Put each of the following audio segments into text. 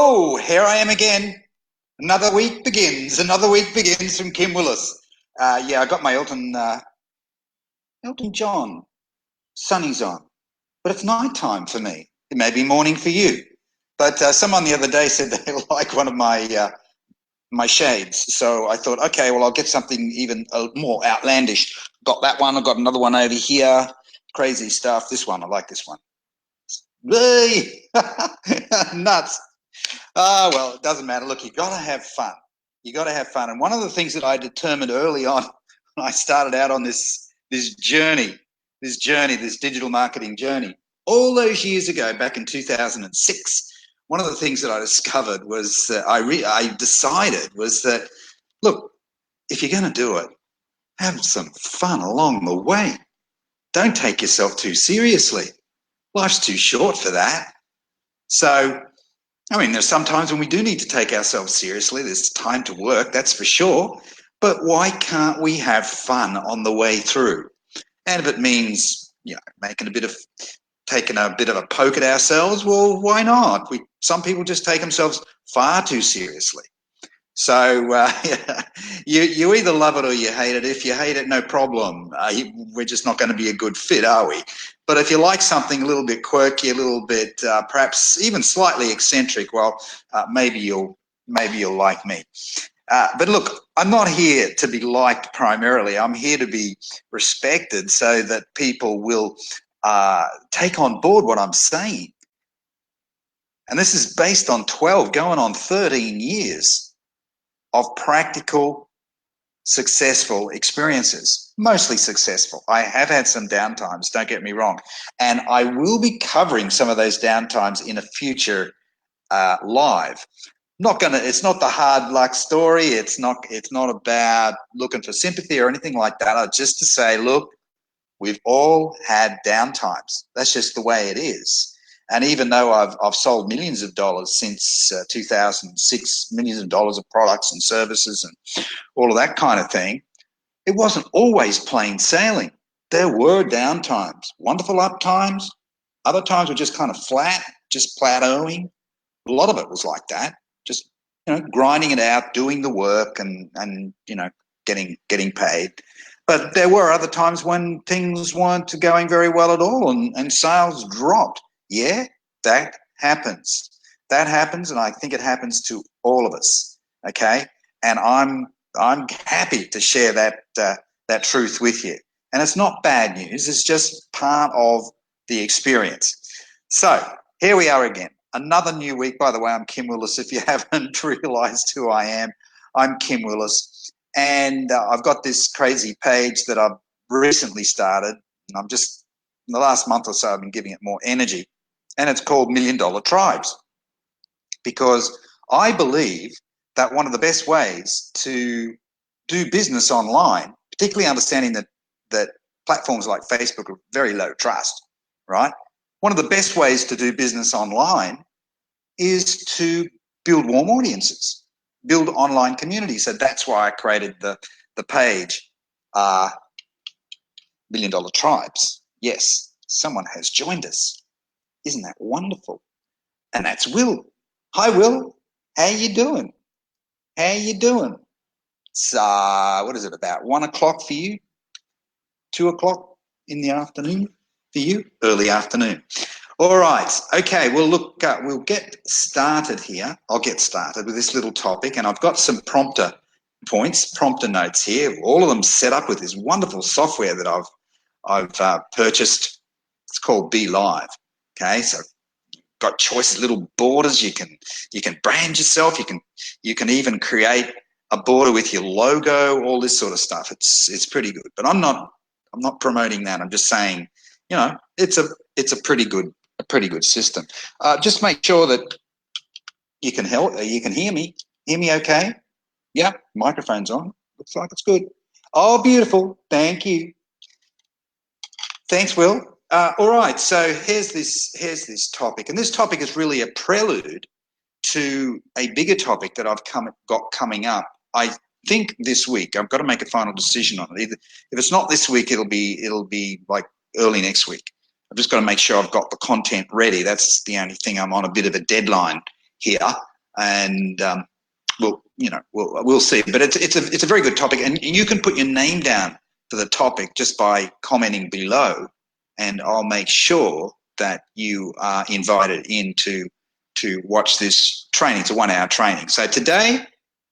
Hello, here I am again. Another week begins from Kim Willis. Yeah, I got my Elton John sunnies on, but it's night time for me. It may be morning for you. But someone the other day said they like one of my my shades, so I thought, okay, well, I'll get something even more outlandish. Got that one. I got another one over here. Crazy stuff. This one, I like this one. Nuts. Oh, well, it doesn't matter. Look, you got to have fun. You got to have fun. And one of the things that I determined early on when I started out on this journey, this digital marketing journey, all those years ago, back in 2006, one of the things that I discovered was I decided was that, look, if you're going to do it, have some fun along the way. Don't take yourself too seriously. Life's too short for that. So, I mean, there's some times when we do need to take ourselves seriously. There's time to work, that's for sure. But why can't we have fun on the way through? And if it means, taking a bit of a poke at ourselves, well, why not? Some people just take themselves far too seriously. So you either love it or you hate it. If you hate it, no problem. We're just not going to be a good fit, are we? But if you like something a little bit quirky, a little bit perhaps even slightly eccentric, well, maybe you'll like me. But look, I'm not here to be liked primarily. I'm here to be respected so that people will take on board what I'm saying. And this is based on 12, going on 13 years of practical, successful experiences, mostly successful. I have had some downtimes, don't get me wrong. And I will be covering some of those downtimes in a future live. It's not the hard luck story. It's not about looking for sympathy or anything like that. Just to say, look, we've all had downtimes. That's just the way it is. And even though I've sold millions of dollars since 2006, millions of dollars of products and services and all of that kind of thing, it wasn't always plain sailing. There were downtimes, wonderful up times. Other times were just kind of flat, just plateauing. A lot of it was like that, just grinding it out, doing the work, and getting paid. But there were other times when things weren't going very well at all, and sales dropped. Yeah, that happens. That happens, and I think it happens to all of us. Okay, and I'm happy to share that truth with you. And it's not bad news; it's just part of the experience. So here we are again, another new week. By the way, I'm Kim Willis. If you haven't realised who I am, I'm Kim Willis, and I've got this crazy page that I've recently started, and I'm just in the last month or so I've been giving it more energy. And it's called $1 Million Tribes, because I believe that one of the best ways to do business online, particularly understanding that platforms like Facebook are very low trust, right? One of the best ways to do business online is to build warm audiences, build online communities. So that's why I created the page, $1 Million Tribes. Yes, someone has joined us. Isn't that wonderful? And that's Will. Hi, Will. How you doing? How you doing? It's, what is it, about 1 o'clock for you? 2 o'clock in the afternoon for you? Early afternoon. All right. Okay, well, look, we'll get started here. I'll get started with this little topic, and I've got some prompter notes here, all of them set up with this wonderful software that I've purchased. It's called Be Live. Okay, so got choices, little borders. You can brand yourself. You can even create a border with your logo. All this sort of stuff. It's pretty good. But I'm not promoting that. I'm just saying, it's a pretty good system. Just make sure that you can hear me. Hear me okay? Yeah, microphone's on. Looks like it's good. Oh, beautiful. Thank you. Thanks, Will. All right, so here's this topic, and this topic is really a prelude to a bigger topic that I've got coming up. I think this week I've got to make a final decision on it. Either if it's not this week, it'll be like early next week. I've just got to make sure I've got the content ready. That's the only thing. I'm on a bit of a deadline here. and we'll see. But it's a very good topic, and you can put your name down for the topic just by commenting below, and I'll make sure that you are invited in to watch this training. It's a 1 hour training. So today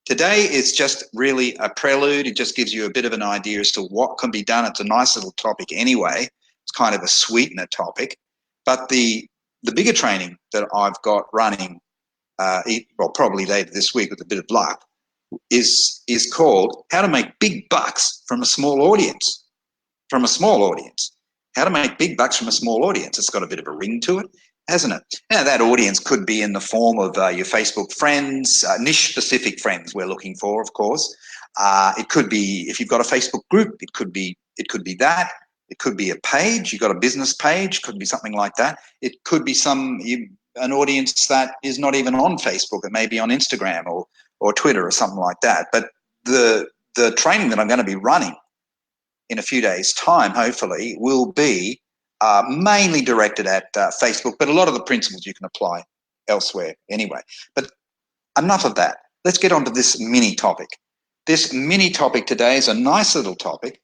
is just really a prelude. It just gives you a bit of an idea as to what can be done. It's a nice little topic anyway. It's kind of a sweetener topic. But the bigger training that I've got running, probably later this week with a bit of luck, is called How to Make Big Bucks from a Small Audience. From a small audience. How to make big bucks from a small audience. It's got a bit of a ring to it, hasn't it? Now, that audience could be in the form of your Facebook friends, niche-specific friends we're looking for, of course. It could be, if you've got a Facebook group, it could be that. It could be a page. You've got a business page. Could be something like that. It could be an audience that is not even on Facebook. It may be on Instagram or Twitter or something like that. But the training that I'm going to be running in a few days' time, hopefully, will be mainly directed at Facebook, but a lot of the principles you can apply elsewhere anyway. But enough of that. Let's get on to this mini topic. This mini topic today is a nice little topic,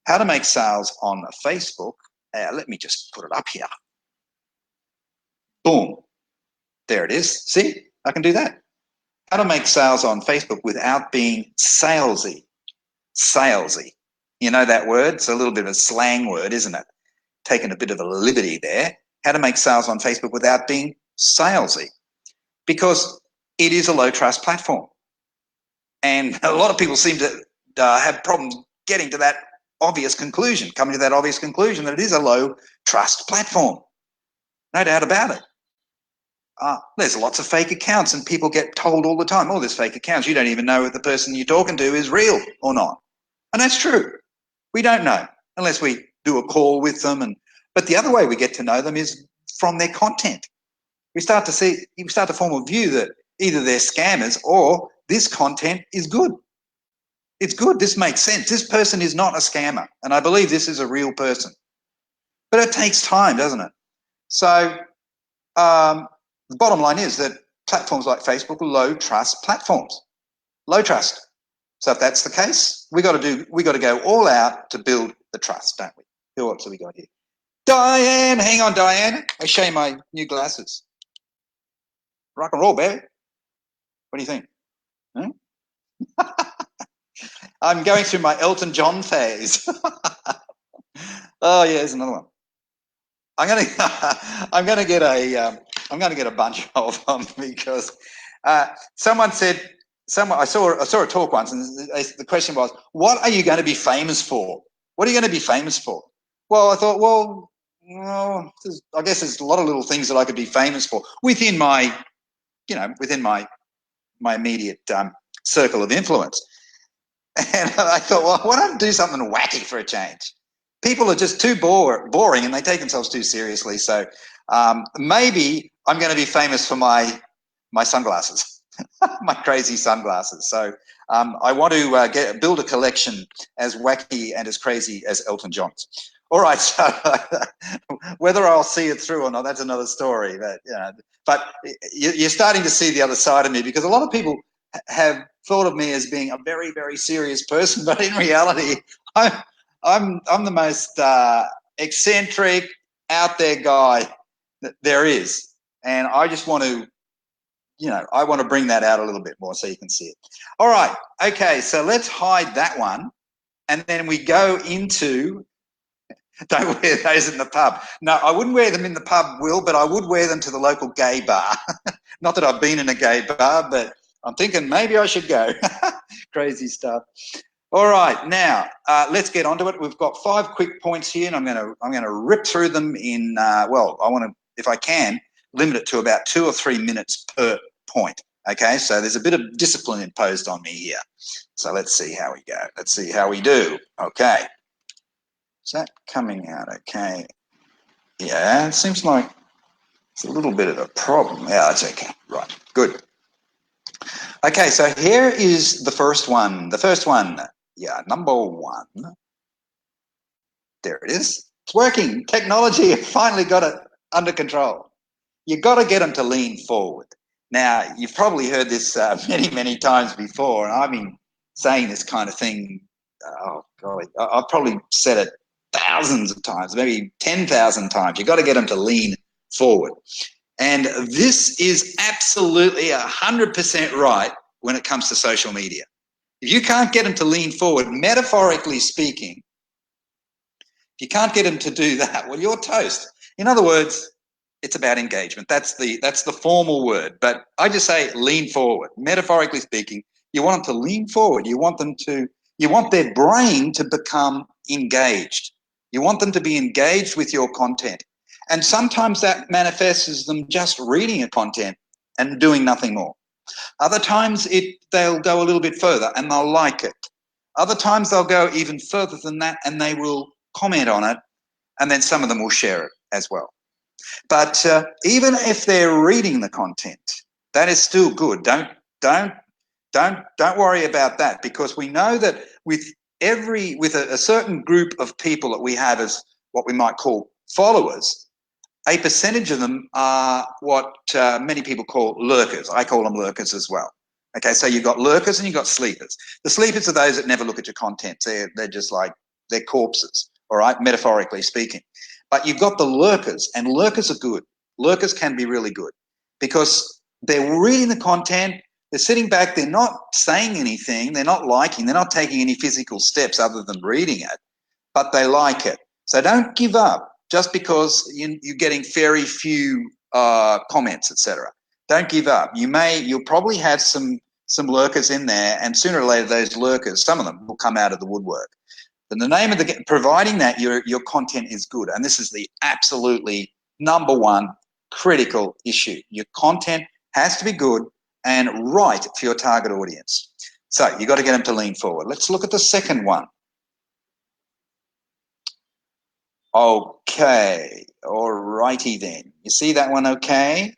how to make sales on Facebook. Let me just put it up here. Boom. There it is. See, I can do that. How to make sales on Facebook without being salesy. Salesy. You know that word? It's a little bit of a slang word, isn't it? Taking a bit of a liberty there. How to make sales on Facebook without being salesy. Because it is a low trust platform. And a lot of people seem to have problems getting to that obvious conclusion, coming to that obvious conclusion that it is a low trust platform. No doubt about it. There's lots of fake accounts, and people get told all the time, oh, there's fake accounts. You don't even know if the person you're talking to is real or not. And that's true. We don't know unless we do a call with them. But the other way we get to know them is from their content. You start to form a view that either they're scammers or this content is good. It's good. This makes sense. This person is not a scammer. And I believe this is a real person. But it takes time, doesn't it? So the bottom line is that platforms like Facebook are low trust platforms. Low trust. So if that's the case, we got to go all out to build the trust, don't we? Who else have we got here? Diane, hang on, Diane. I show you my new glasses. Rock and roll, baby. What do you think? I'm going through my Elton John phase. Oh yeah, there's another one. I'm gonna get a bunch of them because someone said. I saw a talk once, and the question was, "What are you going to be famous for? What are you going to be famous for?" Well, I thought, I guess there's a lot of little things that I could be famous for within my immediate circle of influence. And I thought, well, why don't I do something wacky for a change? People are just too boring, and they take themselves too seriously. So maybe I'm going to be famous for my sunglasses. My crazy sunglasses. So I want to build a collection as wacky and as crazy as Elton John's. All right, so whether I'll see it through or not, that's another story. But you're starting to see the other side of me, because a lot of people have thought of me as being a very, very serious person, but in reality, I'm the most eccentric, out there guy that there is, and I just want to. I want to bring that out a little bit more so you can see it. All right. Okay. So let's hide that one. And then we go into, don't wear those in the pub. No, I wouldn't wear them in the pub, Will, but I would wear them to the local gay bar. Not that I've been in a gay bar, but I'm thinking maybe I should go. Crazy stuff. All right. Now, let's get onto it. We've got 5 quick points here, and I'm going to rip through them in, I want to, if I can, limit it to about 2 or 3 minutes per point. Okay, so there's a bit of discipline imposed on me here. So let's see how we go. Let's see how we do. Okay. Is that coming out okay? Yeah, it seems like it's a little bit of a problem. Yeah, it's okay. Right, good. Okay, so here is the first one. The first one, yeah, number 1. There it is. It's working. Technology finally got it under control. You got to get them to lean forward. Now, you've probably heard this many, many times before, and I've been saying this kind of thing, oh, golly, I've probably said it thousands of times, maybe 10,000 times. You've got to get them to lean forward. And this is absolutely 100% right when it comes to social media. If you can't get them to lean forward, metaphorically speaking, if you can't get them to do that, well, you're toast. In other words, it's about engagement. That's the formal word. But I just say lean forward. Metaphorically speaking, you want them to lean forward. You want their brain to become engaged. You want them to be engaged with your content. And sometimes that manifests as them just reading a content and doing nothing more. Other times they'll go a little bit further and they'll like it. Other times they'll go even further than that and they will comment on it, and then some of them will share it as well. But even if they're reading the content, that is still good. Don't worry about that, because we know that with a certain group of people that we have as what we might call followers, a percentage of them are what many people call lurkers. I call them lurkers as well. Okay, so you've got lurkers and you've got sleepers. The sleepers are those that never look at your content. They're just like, they're corpses, all right, metaphorically speaking. But you've got the lurkers, and lurkers are good. Lurkers can be really good because they're reading the content, they're sitting back, they're not saying anything, they're not liking, they're not taking any physical steps other than reading it, but they like it. So don't give up just because you're getting very few comments, etc. Don't give up. You'll probably have some lurkers in there, and sooner or later those lurkers, some of them will come out of the woodwork. And the name of providing that your content is good, and this is the absolutely number one critical issue. Your content has to be good and right for your target audience. So you've got to get them to lean forward. Let's look at the second one. Okay, all righty then. You see that one? Okay,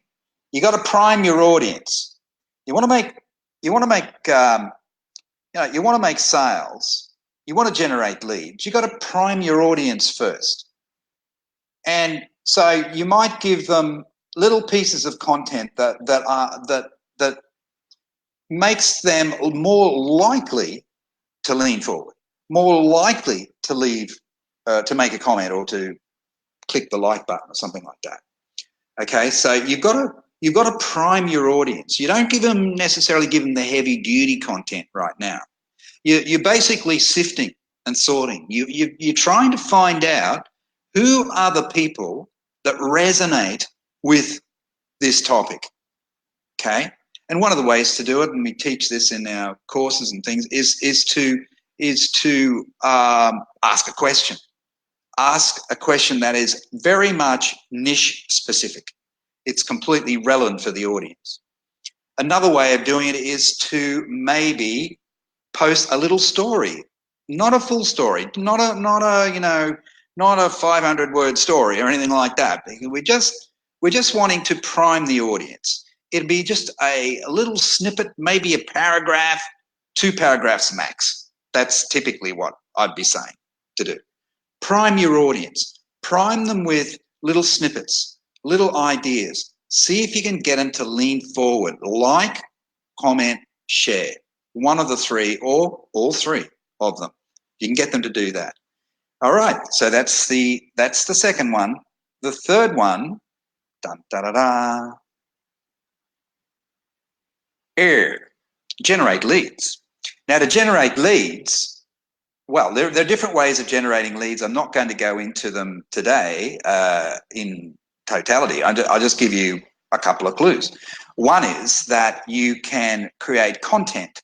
you got to prime your audience. You want to make sales. You want to generate leads. You've got to prime your audience first. And so you might give them little pieces of content that makes them more likely to lean forward, more likely to leave, to make a comment or to click the like button or something like that. Okay, so you've got to prime your audience. You don't necessarily give them the heavy duty content right now. You're basically sifting and sorting. You're trying to find out who are the people that resonate with this topic, okay? And one of the ways to do it, and we teach this in our courses and things, is to ask a question. Ask a question that is very much niche specific. It's completely relevant for the audience. Another way of doing it is to maybe post a little story, not a full story, not a 500-word story or anything like that. We're just wanting to prime the audience. It'd be just a little snippet, maybe a paragraph, 2 paragraphs max. That's typically what I'd be saying to do. Prime your audience. Prime them with little snippets, little ideas. See if you can get them to lean forward. Like, comment, share. One of the 3 or all 3 of them. You can get them to do that. All right, so that's the second one. The third one, generate leads. Now, to generate leads, well, there are different ways of generating leads. I'm not going to go into them today in totality. I'll just give you a couple of clues. One is that you can create content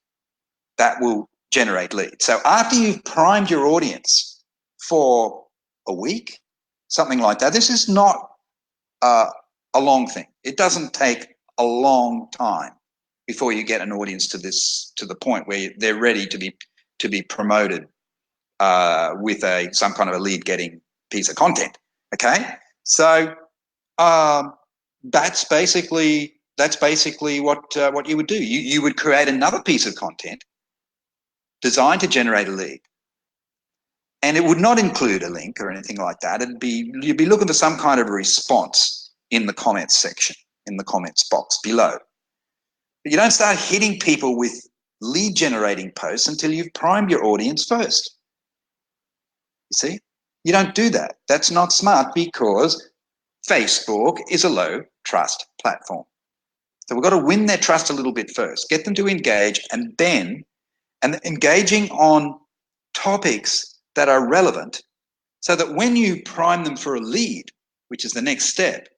that will generate leads. So after you've primed your audience for a week, something like that, this is not a long thing. It doesn't take a long time before you get an audience to the point where they're ready to be promoted with some kind of a lead getting piece of content. Okay, so that's basically what you would do. You would create another piece of content designed to generate a lead, and it would not include a link or anything like that. You'd be looking for some kind of a response in the comments section, in the comments box below. But you don't start hitting people with lead generating posts until you've primed your audience first. You see, you don't do that. That's not smart because Facebook is a low trust platform. So we've got to win their trust a little bit first, get them to engage, and then engaging on topics that are relevant so that when you prime them for a lead, which is the next step,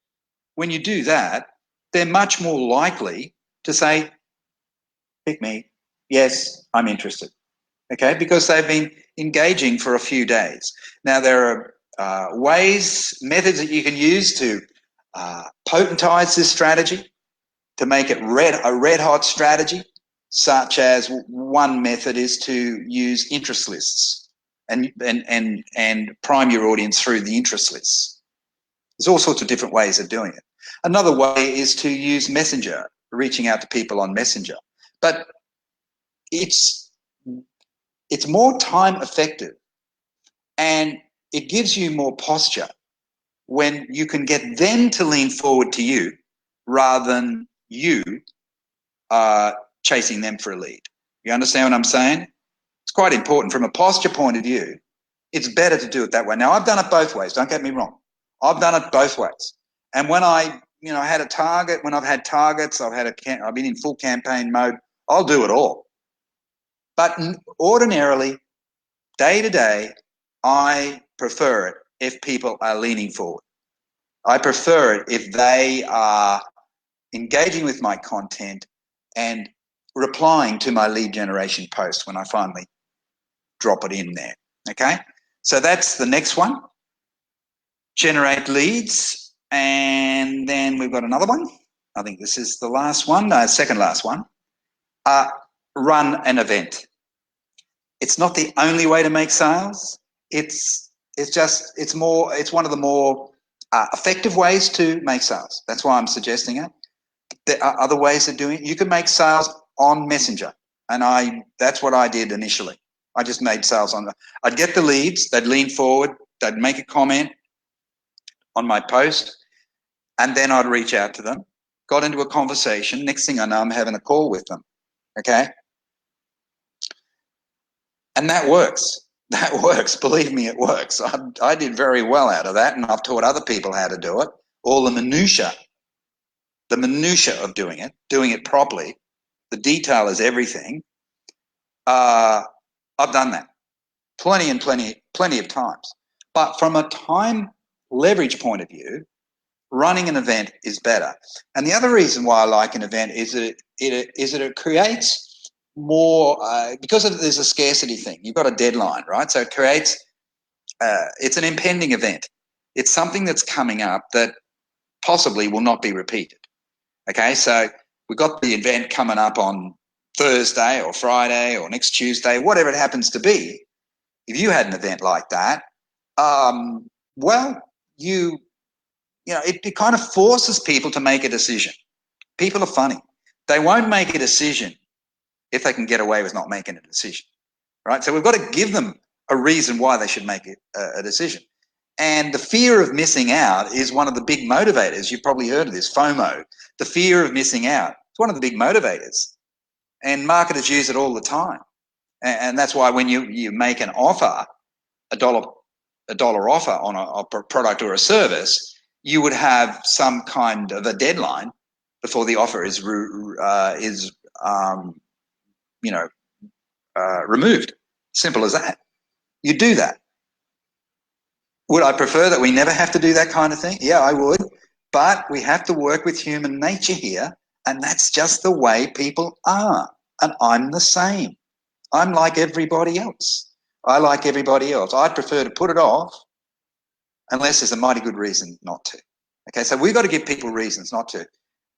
when you do that, they're much more likely to say, pick me. Yes, I'm interested. Okay, because they've been engaging for a few days. Now, there are methods that you can use to potentize this strategy, to make it a red-hot strategy, such as one method is to use interest lists and prime your audience through the interest lists. There's all sorts of different ways of doing it. Another way is to use Messenger, reaching out to people on Messenger. But it's more time effective and it gives you more posture when you can get them to lean forward to you rather than you chasing them for a lead. You understand what I'm saying? It's quite important from a posture point of view. It's better to do it that way. Now, I've done it both ways. Don't get me wrong. I've done it both ways. And when I had a target, when I've had targets, I've been in full campaign mode, I'll do it all. But ordinarily, day to day, I prefer it if people are leaning forward. I prefer it if they are engaging with my content and replying to my lead generation post when I finally drop it in there. Okay, so that's the next one. Generate leads, and then we've got another one. I think this is the last one, second last one. Run an event. It's not the only way to make sales. It's one of the more effective ways to make sales. That's why I'm suggesting it. There are other ways of doing it. You can make sales on Messenger, and that's what I did initially. I just made sales on. I'd get the leads. They'd lean forward. They'd make a comment on my post, and then I'd reach out to them. Got into a conversation. Next thing I know, I'm having a call with them. Okay, and that works. That works. Believe me, it works. I did very well out of that, and I've taught other people how to do it. All the minutiae of doing it properly. The detail is everything. I've done that plenty of times. But from a time leverage point of view, running an event is better. And the other reason why I like an event is that it creates more, because there's a scarcity thing. You've got a deadline, right? So it creates, it's an impending event. It's something that's coming up that possibly will not be repeated. Okay, so we've got the event coming up on Thursday or Friday or next Tuesday, whatever it happens to be. If you had an event like that, it kind of forces people to make a decision. People are funny. They won't make a decision if they can get away with not making a decision, right? So we've got to give them a reason why they should make a decision. And the fear of missing out is one of the big motivators. You've probably heard of this, FOMO, the fear of missing out. It's one of the big motivators. And marketers use it all the time. And that's why when you make an offer, a dollar offer on a product or a service, you would have some kind of a deadline before the offer is removed. Simple as that. You do that. Would I prefer that we never have to do that kind of thing? Yeah, I would. But we have to work with human nature here, and that's just the way people are. And I'm the same. I'm like everybody else. I like everybody else. I'd prefer to put it off unless there's a mighty good reason not to. Okay, so we've got to give people reasons not to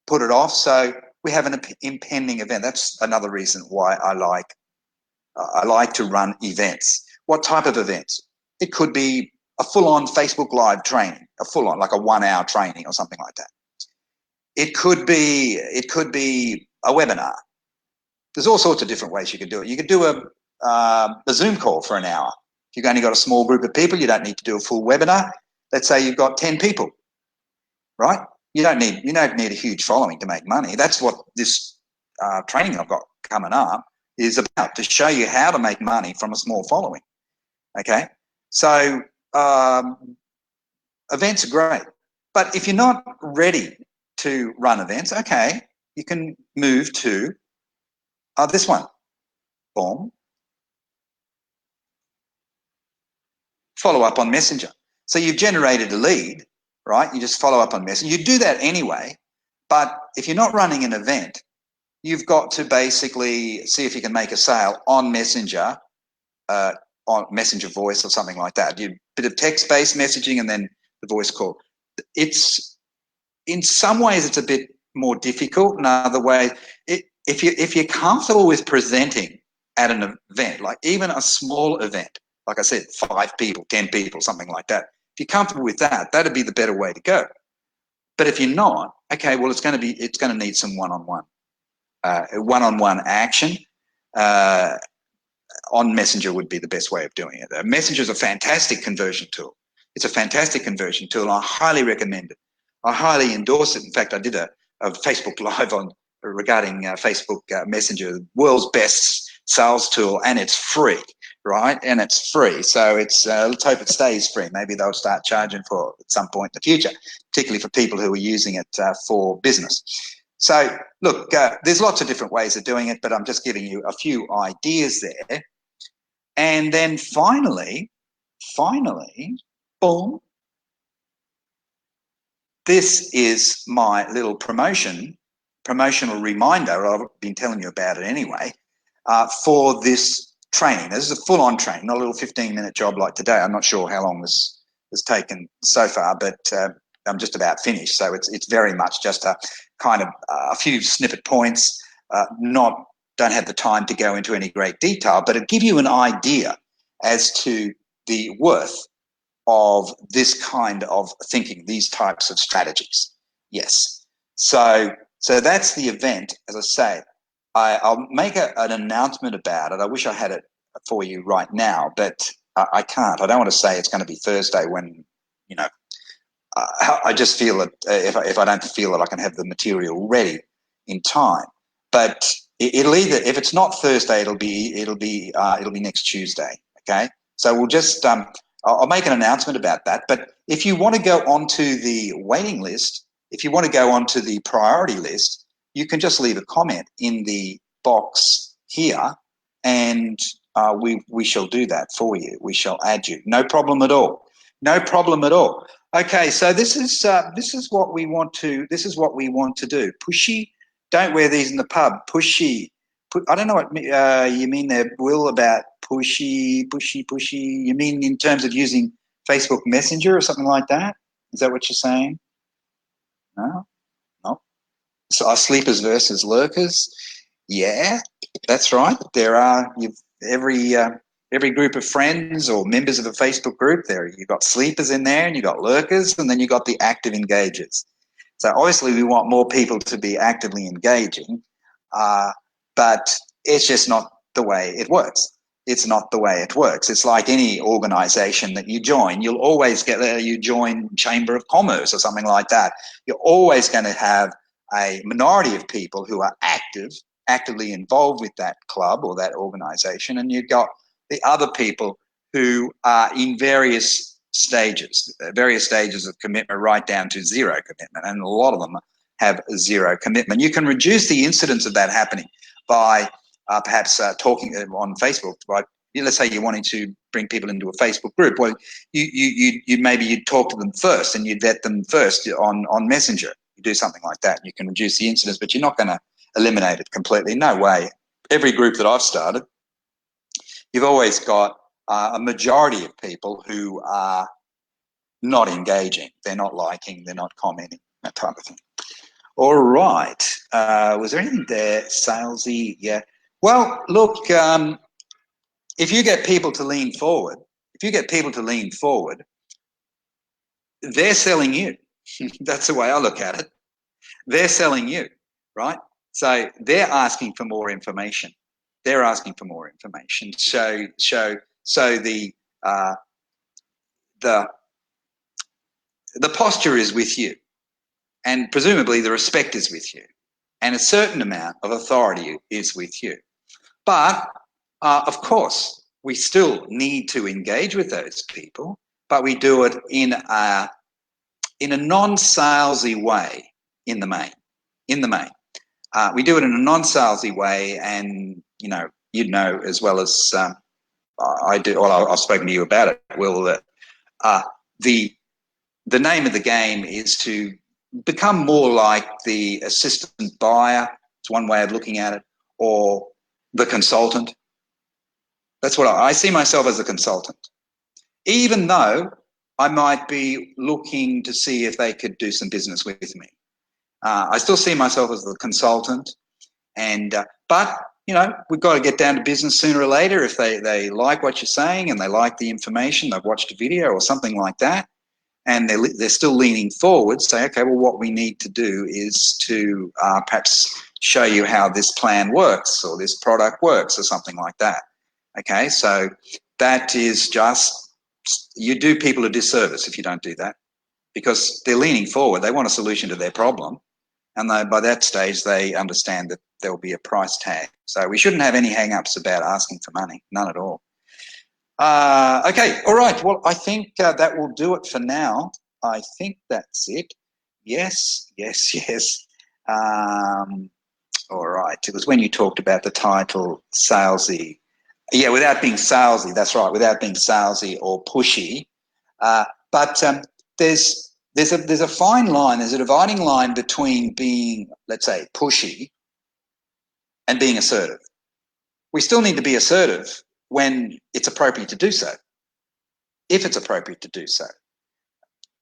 put it off. So we have an impending event. That's another reason why I like to run events. What type of events? It could be a full-on Facebook Live training, like a 1-hour training or something like that. It could be a webinar. There's all sorts of different ways you could do it. You could do a Zoom call for an hour. If you've only got a small group of people, you don't need to do a full webinar. Let's say you've got 10 people, right? You don't need a huge following to make money. That's what this training I've got coming up is about to show you how to make money from a small following. Okay, so events are great, but if you're not ready to run events, okay, you can move to this one. Boom. Follow up on Messenger. So you've generated a lead, right? You just follow up on Messenger. You do that anyway, but if you're not running an event, you've got to basically see if you can make a sale on Messenger, on Messenger voice or something like that. You bit of text-based messaging and then the voice call. It's in some ways it's a bit more difficult. In other ways, if you're comfortable with presenting at an event, like even a small event, like I said, 5 people, 10 people, something like that. If you're comfortable with that, that'd be the better way to go. But if you're not, okay, well, it's going to need some one-on-one action. On Messenger would be the best way of doing it. Messenger is a fantastic conversion tool. It's a fantastic conversion tool. And I highly recommend it. I highly endorse it. In fact, I did a Facebook Live regarding Facebook Messenger, the world's best sales tool, and it's free, right? And it's free. So let's hope it stays free. Maybe they'll start charging for it at some point in the future, particularly for people who are using it for business. So look, there's lots of different ways of doing it, but I'm just giving you a few ideas there. And then finally, boom, this is my little promotional reminder. I've been telling you about it anyway, for this training. This is a full-on training, not a little 15-minute job like today. I'm not sure how long this has taken so far, but I'm just about finished. So it's very much just a kind of a few snippet points, don't have the time to go into any great detail, but it'll give you an idea as to the worth of this kind of thinking, these types of strategies. Yes. So that's the event. As I say, I'll make an announcement about it. I wish I had it for you right now, but I can't. I don't want to say it's going to be Thursday when, I just feel that if I don't feel that I can have the material ready in time. But it'll either, if it's not Thursday, it'll be next Tuesday. Okay, so we'll just I'll make an announcement about that. But if you want to go onto the waiting list, if you want to go onto the priority list, you can just leave a comment in the box here, and we shall do that for you. We shall add you. No problem at all. No problem at all. Okay, so this is what we want to do. Pushy. Don't wear these in the pub. Pushy. I don't know what you mean there, Will, about pushy. You mean in terms of using Facebook Messenger or something like that? Is that what you're saying? No. So are sleepers versus lurkers? Yeah, that's right. There are every group of friends or members of a Facebook group. There, you've got sleepers in there, and you've got lurkers, and then you've got the active engagers. So obviously, we want more people to be actively engaging, but it's just not the way it works. It's not the way it works. It's like any organization that you join. You'll always get there. You join Chamber of Commerce or something like that. You're always going to have a minority of people who are actively involved with that club or that organization, and you've got the other people who are in various stages of commitment, right down to zero commitment, and a lot of them have zero commitment. You can reduce the incidence of that happening by perhaps talking on Facebook. By, let's say you're wanting to bring people into a Facebook group. Well, you maybe you'd talk to them first, and you'd vet them first on Messenger. You do something like that. You can reduce the incidence, but you're not going to eliminate it completely. No way. Every group that I've started, you've always got a majority of people who are not engaging. They're not liking, they're not commenting, that type of thing. All right. Was there anything there? Salesy, yeah. Well, look, if you get people to lean forward, they're selling you. That's the way I look at it. They're selling you, right? So they're asking for more information. So the posture is with you, and presumably the respect is with you. and a certain amount of authority is with you. But of course, we still need to engage with those people, but we do it in a non-salesy way in the main. We do it in a non-salesy way, and you'd know as well as I do. Well, I've spoken to you about it, Will. That the name of the game is to become more like the assistant buyer. It's one way of looking at it, or the consultant. That's what I see myself as, a consultant, even though I might be looking to see if they could do some business with me. I still see myself as the consultant, and but we've got to get down to business sooner or later. If they like what you're saying and they like the information, they've watched a video or something like that, and they're still leaning forward, say, okay, well, what we need to do is to perhaps show you how this plan works or this product works or something like that. Okay, so that is just, you do people a disservice if you don't do that, because they're leaning forward. They want a solution to their problem, and by that stage they understand that there will be a price tag. So we shouldn't have any hang-ups about asking for money, none at all. Okay, all right. Well, I think that will do it for now. I think that's it. Yes. All right. It was when you talked about the title, salesy. Yeah, without being salesy. That's right. Without being salesy or pushy. But there's a fine line. There's a dividing line between being, let's say, pushy and being assertive. We still need to be assertive when it's appropriate to do so, if it's appropriate to do so.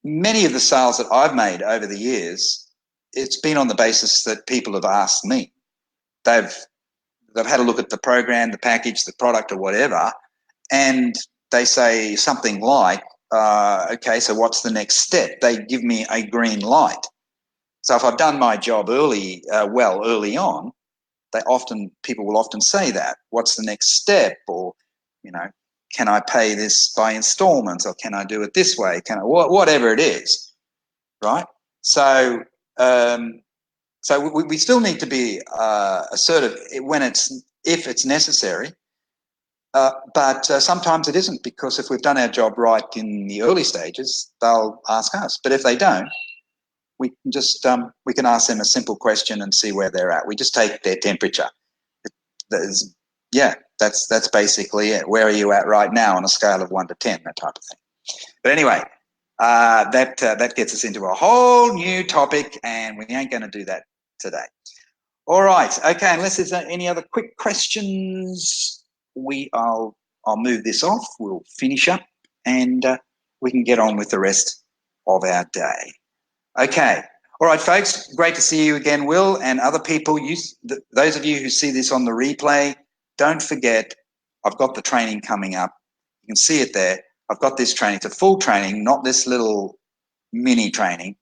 Many of the sales that I've made over the years, it's been on the basis that people have asked me. They've had a look at the program, the package, the product, or whatever, and they say something like, okay, so what's the next step? They give me a green light. So if I've done my job early on, people will often say that. What's the next step? Or, can I pay this by installments, or can I do it this way? Whatever it is, right? So, we still need to be assertive if it's necessary. But sometimes it isn't, because if we've done our job right in the early stages, they'll ask us. But if they don't, we can just we can ask them a simple question and see where they're at. We just take their temperature. That's basically it. Where are you at right now on a scale of 1 to 10, that type of thing. But anyway, that gets us into a whole new topic, and we ain't going to do that today. All right, okay. Unless there's any other quick questions, I'll move this off. We'll finish up, and we can get on with the rest of our day. Okay. All right, folks. Great to see you again, Will, and other people. Those of you who see this on the replay, don't forget, I've got the training coming up. You can see it there. I've got this training. It's a full training, not this little mini training.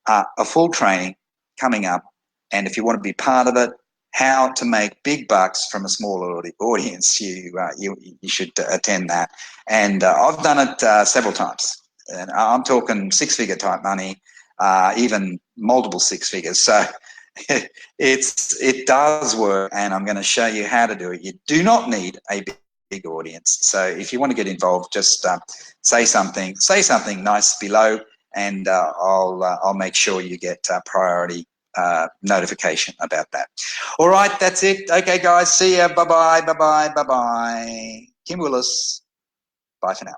A full training coming up. And if you want to be part of it, how to make big bucks from a small audience, you should attend that. And I've done it several times. And I'm talking six-figure type money, even multiple six figures. So it does work, and I'm going to show you how to do it. You do not need a big audience. So if you want to get involved, just say something nice below, and I'll make sure you get priority notification about that. All right, that's it. Okay, guys, see ya. Bye-bye, bye-bye, bye-bye. Kim Willis. Bye for now.